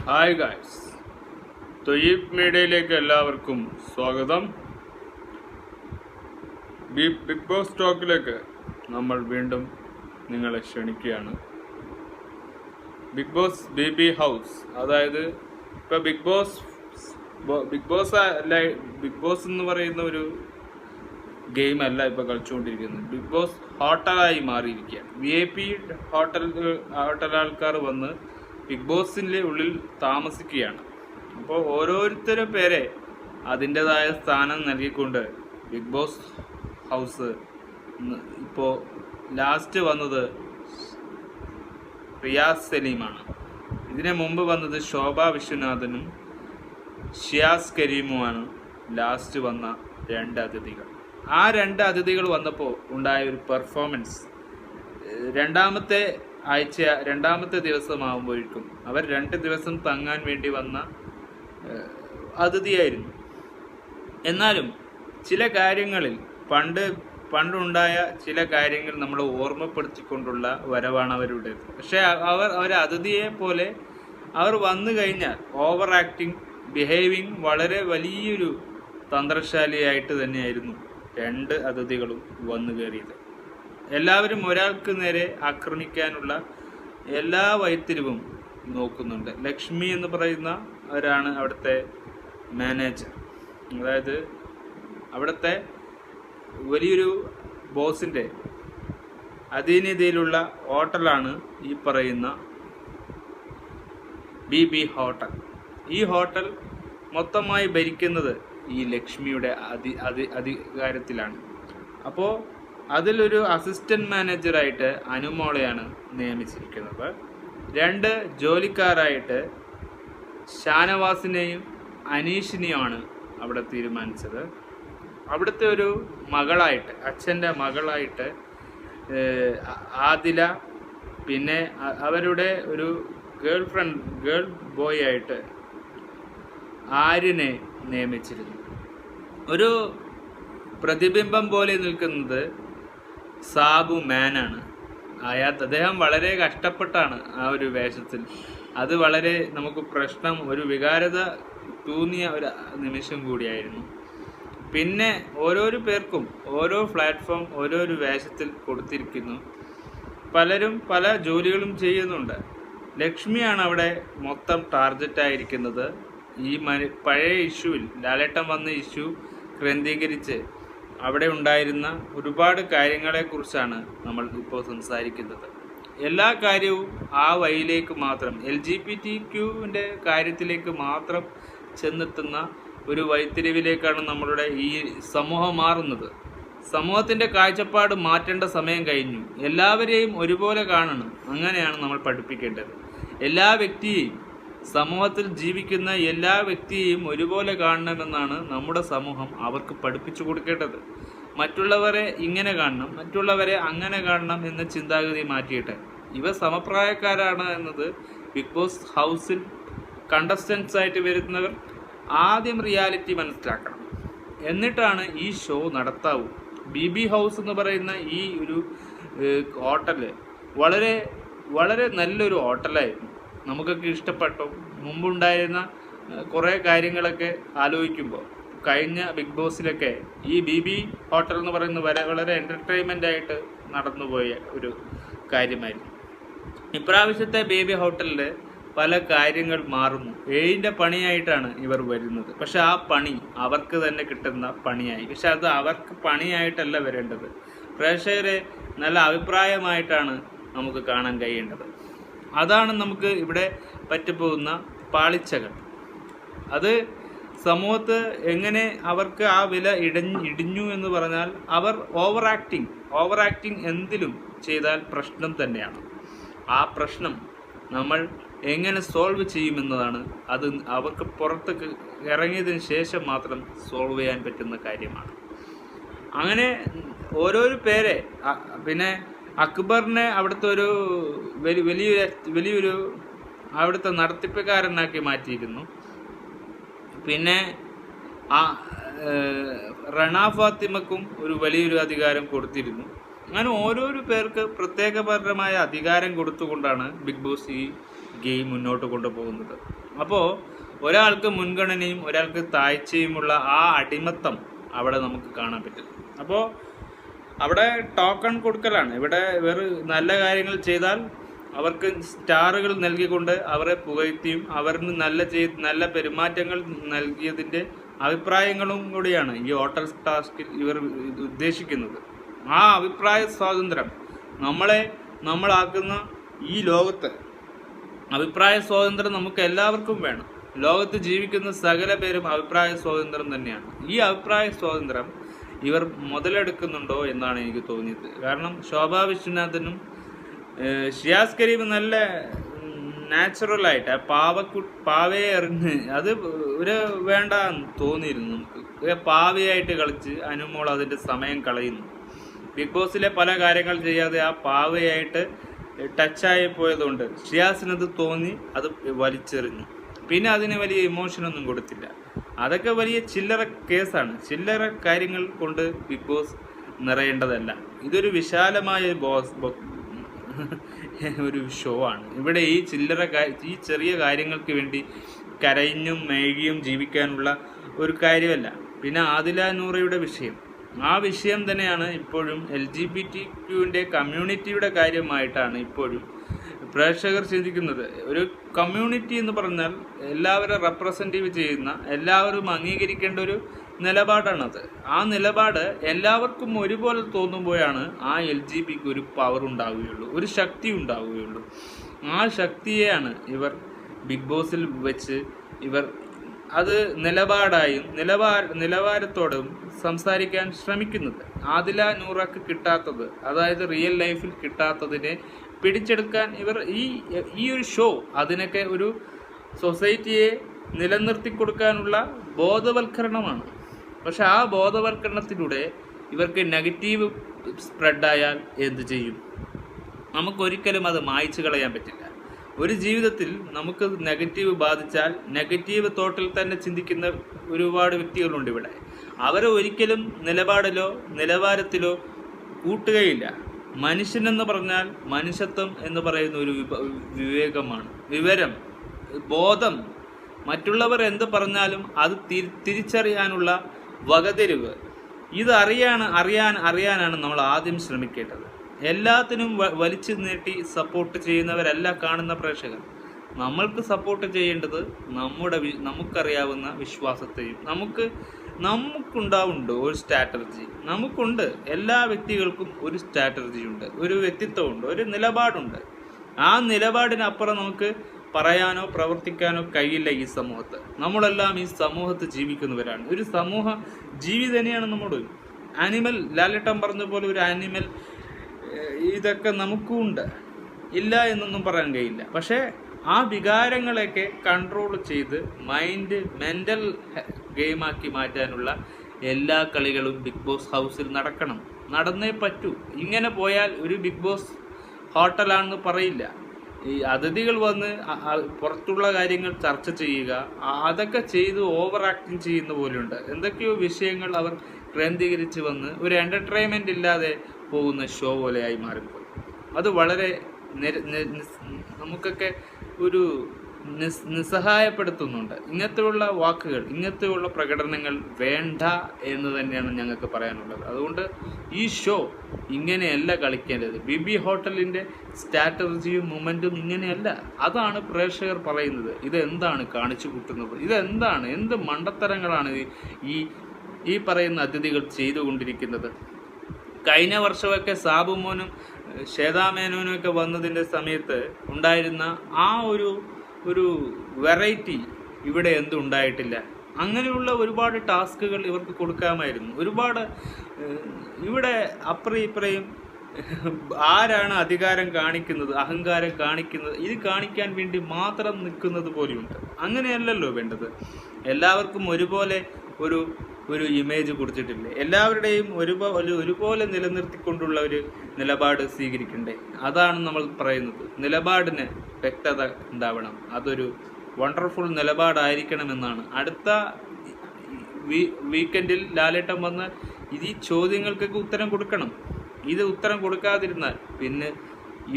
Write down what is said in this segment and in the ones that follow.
Hi guys, Thoyyib മീഡിയയിലേക്ക് എല്ലാവർക്കും സ്വാഗതം. ബിഗ് ബോസ് ടോക്കിലേക്ക് നമ്മൾ വീണ്ടും നിങ്ങളെ ക്ഷണിക്കുകയാണ്. ബിഗ് ബോസ് ബേബി ഹൗസ്, അതായത് ഇപ്പോൾ ബിഗ് ബോസ് എന്ന് പറയുന്ന ഒരു ഗെയിം അല്ല ഇപ്പോൾ കളിച്ചുകൊണ്ടിരിക്കുന്നത്. ബിഗ് ബോസ് ഹോട്ടലായി മാറിയിരിക്കുകയാണ്. VIP ഹോട്ടൽ ആൾക്കാർ വന്ന് ബിഗ് ബോസിൻ്റെ ഉള്ളിൽ താമസിക്കുകയാണ്. അപ്പോൾ ഓരോരുത്തരും പേരെ അതിൻ്റെതായ സ്ഥാനം നൽകിക്കൊണ്ട് ബിഗ് ബോസ് ഹൗസ് ഇപ്പോൾ ലാസ്റ്റ് വന്നത് റിയാസ് സലീമാണ്. ഇതിനു മുമ്പ് വന്നത് ശോഭ വിശ്വനാഥനും ഷിയാസ് കരീമുമാണ് ലാസ്റ്റ് വന്ന 2 അതിഥികൾ. ആ 2 അതിഥികൾ വന്നപ്പോൾ ഉണ്ടായ ഒരു പെർഫോമൻസ് രണ്ടാമത്തെ ദിവസമാകുമ്പോഴേക്കും അവർ 2 ദിവസം തങ്ങാൻ വേണ്ടി വന്ന അതിഥിയായിരുന്നു. എന്നാലും ചില കാര്യങ്ങളിൽ പണ്ടുണ്ടായ ചില കാര്യങ്ങൾ നമ്മൾ ഓർമ്മപ്പെടുത്തിക്കൊണ്ടുള്ള വരവാണ് അവരുടേത്. പക്ഷേ അവർ അതിഥിയെ പോലെ അവർ വന്നു കഴിഞ്ഞാൽ ഓവർ ആക്ടിങ്, ബിഹേവിങ് വളരെ വലിയൊരു തന്ത്രശാലിയായിട്ട് തന്നെയായിരുന്നു 2 അതിഥികളും വന്നു കയറിയത്. എല്ലാവരും ഒരാൾക്ക് നേരെ ആക്രമിക്കാനുള്ള എല്ലാ വഴിത്തിരിവും നോക്കുന്നുണ്ട്. ലക്ഷ്മി എന്ന് പറയുന്നവരാണ് അവിടുത്തെ മാനേജർ. അതായത് അവിടുത്തെ വലിയൊരു ബോസിൻ്റെ അധീനതയിലുള്ള ഹോട്ടലാണ് ഈ പറയുന്ന BB ഹോട്ടൽ. ഈ ഹോട്ടൽ മൊത്തമായി ഭരിക്കുന്നത് ഈ ലക്ഷ്മിയുടെ അധികാരത്തിലാണ്. അപ്പോൾ അതിലൊരു അസിസ്റ്റന്റ് മാനേജറായിട്ട് അനുമോളെയാണ് നിയമിച്ചിരിക്കുന്നത്. 2 ജോലിക്കാരായിട്ട് ഷാനവാസിനെയും അനീഷിനെയുമാണ് അവിടെ തീരുമാനിച്ചത്. അവിടുത്തെ ഒരു മകളായിട്ട്, അച്ഛൻ്റെ മകളായിട്ട് ആദില, പിന്നെ അവരുടെ ഒരു ഗേൾ ബോയ് ആയിട്ട് ആര്യനെ നിയമിച്ചിരുന്നു. ഒരു പ്രതിബിംബം പോലെ നിൽക്കുന്നത് സാബു മാനാണ്. അദ്ദേഹം വളരെ കഷ്ടപ്പെട്ടാണ് ആ ഒരു വേഷത്തിൽ. അത് വളരെ നമുക്ക് ഒരു വികാരത തോന്നിയ ഒരു നിമിഷം കൂടിയായിരുന്നു. പിന്നെ ഓരോരോ പേർക്കും ഓരോ പ്ലാറ്റ്ഫോം ഓരോരു വേഷത്തിൽ കൊടുത്തിരിക്കുന്നു. പലരും പല ജോലികളും ചെയ്യുന്നുണ്ട്. ലക്ഷ്മിയാണ് അവിടെ മൊത്തം ടാർഗറ്റായിരിക്കുന്നത്. ഈ പഴയ ഇഷ്യൂവിൽ ലാലേട്ടൻ വന്ന ഇഷ്യൂ കേന്ദ്രീകരിച്ച് അവിടെ ഉണ്ടായിരുന്ന ഒരുപാട് കാര്യങ്ങളെക്കുറിച്ചാണ് നമ്മൾ ഇപ്പോൾ സംസാരിക്കുന്നത്. എല്ലാ കാര്യവും ആ വഴിയിലേക്ക് മാത്രം, LGBTQ-ൻ്റെ കാര്യത്തിലേക്ക് മാത്രം ചെന്നെത്തുന്ന ഒരു വഴിത്തിരിവിലേക്കാണ് നമ്മളുടെ ഈ സമൂഹം മാറുന്നത്. സമൂഹത്തിൻ്റെ കാഴ്ചപ്പാട് മാറ്റേണ്ട സമയം കഴിഞ്ഞു. എല്ലാവരെയും ഒരുപോലെ കാണണം, അങ്ങനെയാണ് നമ്മൾ പഠിപ്പിക്കേണ്ടത്. സമൂഹത്തിൽ ജീവിക്കുന്ന എല്ലാ വ്യക്തിയെയും ഒരുപോലെ കാണണമെന്നാണ് നമ്മുടെ സമൂഹം അവർക്ക് പഠിപ്പിച്ചു കൊടുക്കേണ്ടത്. മറ്റുള്ളവരെ ഇങ്ങനെ കാണണം, മറ്റുള്ളവരെ അങ്ങനെ കാണണം എന്ന ചിന്താഗതി മാറ്റിയിട്ട് ഇവ സമപ്രായക്കാരാണ് എന്നത് ബിഗ് ബോസ് ഹൗസിൽ കണ്ടസ്റ്റൻസ് ആയിട്ട് വരുന്നവർ ആദ്യം റിയാലിറ്റി മനസ്സിലാക്കണം. എന്നിട്ടാണ് ഈ ഷോ നടത്താവൂ. BB ഹൗസ് എന്ന് പറയുന്ന ഈ ഒരു ഹോട്ടല് വളരെ വളരെ നല്ലൊരു ഹോട്ടലായിരുന്നു. നമുക്കൊക്കെ ഇഷ്ടപ്പെട്ടു. മുമ്പുണ്ടായിരുന്ന കുറേ കാര്യങ്ങളൊക്കെ ആലോചിക്കുമ്പോൾ കഴിഞ്ഞ ബിഗ് ബോസിലൊക്കെ ഈ BB ഹോട്ടൽ എന്ന് പറയുന്ന വളരെ എൻ്റർടൈൻമെൻ്റ് ആയിട്ട് നടന്നുപോയ ഒരു കാര്യമായിരുന്നു. ഇപ്രാവശ്യത്തെ BB ഹോട്ടലിൽ പല കാര്യങ്ങൾ മാറുന്നു. ഏഴിൻ്റെ പണിയായിട്ടാണ് ഇവർ വരുന്നത്. പക്ഷെ ആ പണി അവർക്ക് തന്നെ കിട്ടുന്ന പണിയായി. പക്ഷെ അത് അവർക്ക് പണിയായിട്ടല്ല വരേണ്ടത്. പ്രേക്ഷകരെ നല്ല അഭിപ്രായമായിട്ടാണ് നമുക്ക് കാണാൻ കഴിയേണ്ടത്. അതാണ് നമുക്ക് ഇവിടെ പറ്റിപ്പോകുന്ന പാളിച്ചകൾ. അത് സമൂഹത്ത് എങ്ങനെ അവർക്ക് ആ വില ഇടിഞ്ഞു എന്ന് പറഞ്ഞാൽ അവർ ഓവർ ആക്ടിങ് എന്തിലും ചെയ്താൽ പ്രശ്നം തന്നെയാണ്. ആ പ്രശ്നം നമ്മൾ എങ്ങനെ സോൾവ് ചെയ്യുമെന്നതാണ്. അത് അവർക്ക് പുറത്തേക്ക് ഇറങ്ങിയതിന് ശേഷം മാത്രം സോൾവ് ചെയ്യാൻ പറ്റുന്ന കാര്യമാണ്. അങ്ങനെ ഓരോരോ പേരെ, പിന്നെ അക്ബറിനെ അവിടുത്തെ ഒരു വലിയൊരു അവിടുത്തെ നടത്തിപ്പുകാരനാക്കി മാറ്റിയിരുന്നു. പിന്നെ റണ ഫാത്തിമക്കും ഒരു വലിയൊരു അധികാരം കൊടുത്തിരുന്നു. അങ്ങനെ ഓരോരോ പേർക്ക് പ്രത്യേകപരമായ അധികാരം കൊടുത്തുകൊണ്ടാണ് ബിഗ് ബോസ് ഈ ഗെയിം മുന്നോട്ട് കൊണ്ടുപോകുന്നത്. അപ്പോൾ ഒരാൾക്ക് മുൻഗണനയും ഒരാൾക്ക് താഴ്ചയുമുള്ള ആ അടിമത്തം അവിടെ നമുക്ക് കാണാൻ പറ്റും. അപ്പോൾ അവിടെ ടോക്കൺ കൊടുക്കലാണ്. ഇവിടെ വേറെ നല്ല കാര്യങ്ങൾ ചെയ്താൽ അവർക്ക് സ്റ്റാറുകൾ നൽകിക്കൊണ്ട് അവരെ പുകഴ്ത്തിയും അവരിന് നല്ല പെരുമാറ്റങ്ങൾ നൽകിയതിൻ്റെ അഭിപ്രായങ്ങളും കൂടിയാണ് ഈ ഹോട്ടൽ ടാസ്കിൽ ഇവർ ഉദ്ദേശിക്കുന്നത്. ആ അഭിപ്രായ സ്വാതന്ത്ര്യം നമ്മളാക്കുന്ന ഈ ലോകത്ത് അഭിപ്രായ സ്വാതന്ത്ര്യം നമുക്ക് എല്ലാവർക്കും വേണം. ലോകത്ത് ജീവിക്കുന്ന സകല പേരും അഭിപ്രായ സ്വാതന്ത്ര്യം തന്നെയാണ്. ഈ അഭിപ്രായ സ്വാതന്ത്ര്യം ഇവർ മുതലെടുക്കുന്നുണ്ടോ എന്നാണ് എനിക്ക് തോന്നിയത്. കാരണം ശോഭാ വിശ്വനാഥനും ഷിയാസ് കരീം നല്ല നാച്ചുറലായിട്ട് പാവയെ എറിഞ്ഞ് അത് ഒരു വേണ്ട തോന്നിയിരുന്നു നമുക്ക്. പാവയായിട്ട് കളിച്ച് അനുമോൾ അതിൻ്റെ സമയം കളയുന്നു. ബിഗ് ബോസിലെ പല കാര്യങ്ങൾ ചെയ്യാതെ ആ പാവയായിട്ട് ടച്ചായി പോയതുകൊണ്ട് ഷിയാസിനത് തോന്നി അത് വലിച്ചെറിഞ്ഞു. പിന്നെ അതിന് വലിയ ഇമോഷനൊന്നും കൊടുത്തില്ല. അതൊക്കെ വലിയ ചില്ലറ കേസാണ്. ചില്ലറ കാര്യങ്ങൾ കൊണ്ട് ബിഗ് ബോസ് നിറയേണ്ടതല്ല. ഇതൊരു വിശാലമായ ഒരു ഷോ ആണ്. ഇവിടെ ഈ ചെറിയ കാര്യങ്ങൾക്ക് വേണ്ടി കരഞ്ഞും മേഴിയും ജീവിക്കാനുള്ള ഒരു കാര്യമല്ല. പിന്നെ ആദില നൂറയുടെ വിഷയം, ആ വിഷയം തന്നെയാണ് ഇപ്പോഴും LGBTQ കമ്മ്യൂണിറ്റിയുടെ കാര്യമായിട്ടാണ് ഇപ്പോഴും പ്രേക്ഷകർ ചിന്തിക്കുന്നത്. ഒരു കമ്മ്യൂണിറ്റി എന്ന് പറഞ്ഞാൽ എല്ലാവരും റെപ്രസെൻറ്റീവ് ചെയ്യുന്ന, എല്ലാവരും അംഗീകരിക്കേണ്ട ഒരു നിലപാടാണത്. ആ നിലപാട് എല്ലാവർക്കും ഒരുപോലെ തോന്നുമ്പോഴാണ് ആ LGBTക്ക് ഒരു പവർ ഉണ്ടാവുകയുള്ളൂ, ഒരു ശക്തി ഉണ്ടാവുകയുള്ളൂ. ആ ശക്തിയെയാണ് ഇവർ ബിഗ് ബോസിൽ വെച്ച് ഇവർ അത് നിലവാരത്തോടും സംസാരിക്കാൻ ശ്രമിക്കുന്നത്. ആദില നൂറക്ക് കിട്ടാത്തത്, അതായത് റിയൽ ലൈഫിൽ കിട്ടാത്തതിനെ പിടിച്ചെടുക്കാൻ ഇവർ ഈ ഒരു ഷോ അതിനൊക്കെ ഒരു സൊസൈറ്റിയെ നിലനിർത്തി കൊടുക്കാനുള്ള ബോധവൽക്കരണമാണ്. പക്ഷെ ആ ബോധവൽക്കരണത്തിലൂടെ ഇവർക്ക് നെഗറ്റീവ് സ്പ്രെഡായാൽ എന്ത് ചെയ്യും? നമുക്കൊരിക്കലും അത് മായ്ച്ചു കളയാൻ പറ്റില്ല. ഒരു ജീവിതത്തിൽ നമുക്ക് നെഗറ്റീവ് ബാധിച്ചാൽ നെഗറ്റീവ് തോട്ടിൽ തന്നെ ചിന്തിക്കുന്ന ഒരുപാട് വ്യക്തികളുണ്ട് ഇവിടെ. അവരെ ഒരിക്കലും നിലവാരത്തിലോ കൂട്ടുകയില്ല. മനുഷ്യനെന്ന് പറഞ്ഞാൽ മനുഷ്യത്വം എന്ന് പറയുന്ന ഒരു വിവേകമാണ്, ബോധം. മറ്റുള്ളവർ എന്ത് പറഞ്ഞാലും അത് തിരിച്ചറിയാനുള്ള വകതിരിവ്, ഇത് അറിയാനാണ് നമ്മൾ ആദ്യം ശ്രമിക്കേണ്ടത്. എല്ലാത്തിനും വലിച്ചു നീട്ടി സപ്പോർട്ട് ചെയ്യുന്നവരല്ല കാണുന്ന പ്രേക്ഷകർ. നമ്മൾക്ക് സപ്പോർട്ട് ചെയ്യേണ്ടത് നമുക്കറിയാവുന്ന വിശ്വാസത്തെയും നമുക്കുണ്ടാവുന്നുണ്ട് ഒരു സ്ട്രാറ്റജി. നമുക്കുണ്ട്, എല്ലാ വ്യക്തികൾക്കും ഒരു സ്ട്രാറ്റജി ഉണ്ട്, ഒരു വ്യക്തിത്വമുണ്ട്, ഒരു നിലപാടുണ്ട്. ആ നിലപാടിനപ്പുറം നമുക്ക് പറയാനോ പ്രവർത്തിക്കാനോ കഴിയില്ല ഈ സമൂഹത്ത്. നമ്മളെല്ലാം ഈ സമൂഹത്ത് ജീവിക്കുന്നവരാണ്. ഒരു സമൂഹ ജീവി തന്നെയാണ് നമ്മുടെ ആനിമൽ. ലാലേട്ടൻ പറഞ്ഞ പോലെ ഒരു ആനിമൽ ഇതൊക്കെ നമുക്കും ഉണ്ട്, ഇല്ല എന്നൊന്നും പറയാൻ കഴിയില്ല. പക്ഷേ ആ വികാരങ്ങളെയൊക്കെ കൺട്രോൾ ചെയ്ത് മെൻ്റൽ ഗെയിമാക്കി മാറ്റാനുള്ള എല്ലാ കളികളും ബിഗ് ബോസ് ഹൗസിൽ നടന്നേ പറ്റൂ. ഇങ്ങനെ പോയാൽ ഒരു ബിഗ് ബോസ് ഹോട്ടലാണെന്ന് പറയില്ല. ഈ അതിഥികൾ വന്ന് പുറത്തുള്ള കാര്യങ്ങൾ ചർച്ച ചെയ്യുക, അതൊക്കെ ചെയ്ത് ഓവർ ആക്ടിങ് ചെയ്യുന്ന പോലെയുണ്ട്. എന്തൊക്കെയോ വിഷയങ്ങൾ അവർ കേന്ദ്രീകരിച്ച് വന്ന് ഒരു എൻ്റർടൈൻമെൻ്റ് ഇല്ലാതെ പോകുന്ന ഷോ പോലെയായി മാറിപ്പോയി. അത് വളരെ നമുക്കൊക്കെ ഒരു നിസ്സഹായപ്പെടുത്തുന്നുണ്ട്. ഇങ്ങനത്തെയുള്ള വാക്കുകൾ, ഇങ്ങനത്തെയുള്ള പ്രകടനങ്ങൾ വേണ്ട എന്ന് തന്നെയാണ് ഞങ്ങൾക്ക് പറയാനുള്ളത്. അതുകൊണ്ട് ഈ ഷോ ഇങ്ങനെയല്ല കളിക്കേണ്ടത്. BB ഹോട്ടലിൻ്റെ സ്ട്രാറ്റജിയും മൊമെൻറ്റും ഇങ്ങനെയല്ല. അതാണ് പ്രേക്ഷകർ പറയുന്നത്. ഇതെന്താണ് കാണിച്ചു കൂട്ടുന്നത്? എന്ത് മണ്ടത്തരങ്ങളാണ് ഈ പറയുന്ന അതിഥികൾ ചെയ്തുകൊണ്ടിരിക്കുന്നത്? കഴിഞ്ഞ വർഷമൊക്കെ സാബുമോനും ശ്വേതാമേനോനും ഒക്കെ വന്നതിൻ്റെ സമയത്ത് ഉണ്ടായിരുന്ന ആ ഒരു വെറൈറ്റി ഇവിടെ ഉണ്ടായിട്ടില്ല. അങ്ങനെയുള്ള ഒരുപാട് ടാസ്കുകൾ ഇവർക്ക് കൊടുക്കാമായിരുന്നു. ഒരുപാട് ഇവിടെ അപ്പുറയും ഇപ്പുറയും ആരാണ് അധികാരം കാണിക്കുന്നത്, അഹങ്കാരം കാണിക്കുന്നത്, ഇത് കാണിക്കാൻ വേണ്ടി മാത്രം നിൽക്കുന്നത് പോലെയുണ്ട്. അങ്ങനെയല്ലല്ലോ വേണ്ടത്. എല്ലാവർക്കും ഒരുപോലെ ഒരു ഇമേജ് കൊടുത്തിട്ടില്ലേ? എല്ലാവരുടെയും ഒരുപോലെ നിലനിർത്തിക്കൊണ്ടുള്ള ഒരു നിലപാട് സ്വീകരിക്കണ്ടേ? അതാണ് നമ്മൾ പറയുന്നത്. നിലപാടിന് വ്യക്തത ഉണ്ടാവണം. അതൊരു വണ്ടർഫുൾ നിലപാടായിരിക്കണമെന്നാണ്. അടുത്ത വീക്കെൻഡിൽ ലാലേട്ടൻ വന്ന് ഈ ചോദ്യങ്ങൾക്കൊക്കെ ഉത്തരം കൊടുക്കണം. ഇത് ഉത്തരം കൊടുക്കാതിരുന്നാൽ പിന്നെ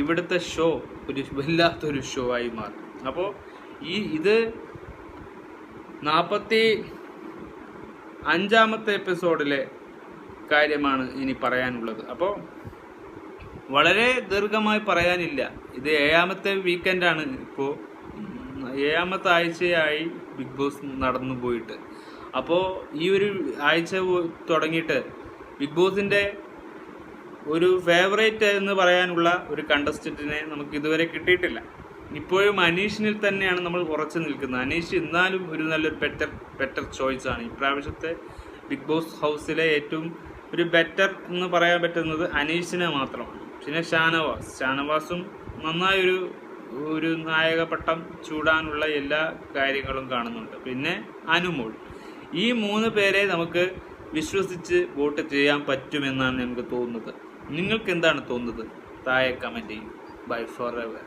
ഇവിടുത്തെ ഷോ ഒരു വല്ലാത്തൊരു ഷോ ആയി മാറും. അപ്പോൾ ഇത് 45-ാമത്തെ എപ്പിസോഡിലെ കാര്യമാണ് ഇനി പറയാനുള്ളത്. അപ്പോൾ വളരെ ദീർഘമായി പറയാനില്ല. ഇത് 7-ാമത്തെ വീക്കെൻഡാണ്. ഇപ്പോൾ 7-ാമത്തെ ആഴ്ചയായി ബിഗ് ബോസ് നടന്നു പോയിട്ട്. അപ്പോൾ ഈ ഒരു ആഴ്ച തുടങ്ങിയിട്ട് ബിഗ് ബോസിൻ്റെ ഒരു ഫേവറേറ്റ് എന്ന് പറയാനുള്ള ഒരു കണ്ടസ്റ്റൻറ്റിനെ നമുക്ക് ഇതുവരെ കിട്ടിയിട്ടില്ല. ഇപ്പോഴും അനീഷിനിൽ തന്നെയാണ് നമ്മൾ ഉറച്ചു നിൽക്കുന്നത്. അനീഷ് എന്നാലും ഒരു നല്ലൊരു ബെറ്റർ ചോയ്സാണ്. ഇപ്രാവശ്യത്തെ ബിഗ് ബോസ് ഹൗസിലെ ഏറ്റവും ഒരു ബെറ്റർ എന്ന് പറയാൻ പറ്റുന്നത് അനീഷിനെ മാത്രമാണ്. പിന്നെ ഷാനവാസും നന്നായൊരു നായക പട്ടം ചൂടാനുള്ള എല്ലാ കാര്യങ്ങളും കാണുന്നുണ്ട്. പിന്നെ അനുമോൾ. ഈ 3 പേരെ നമുക്ക് വിശ്വസിച്ച് വോട്ട് ചെയ്യാൻ പറ്റുമെന്നാണ് എനിക്ക് തോന്നുന്നത്. നിങ്ങൾക്ക് എന്താണ് തോന്നുന്നത്? താഴെ കമൻറ്റ് ചെയ്യും. Bye for ever.